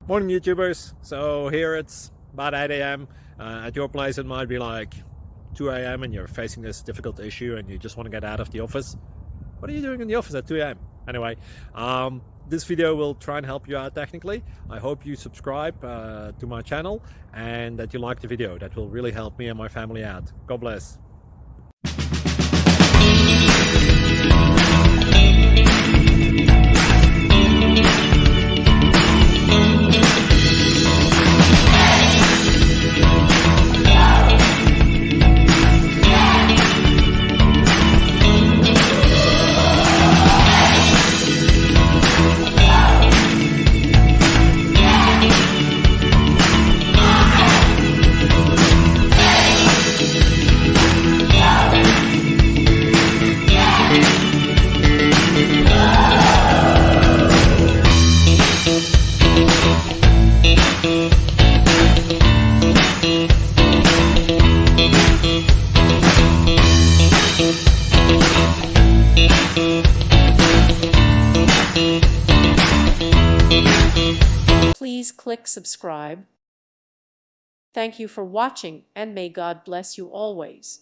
Morning YouTubers. So here it's about 8 a.m. At your place it might be like 2 a.m. and you're facing this difficult issue and you just want to get out of the office. What are you doing in the office at 2 a.m.? Anyway, this video will try and help you out technically. I hope you subscribe to my channel and that you like the video. That will really help me and my family out. God bless. Please click subscribe. Thank you for watching and may God bless you always.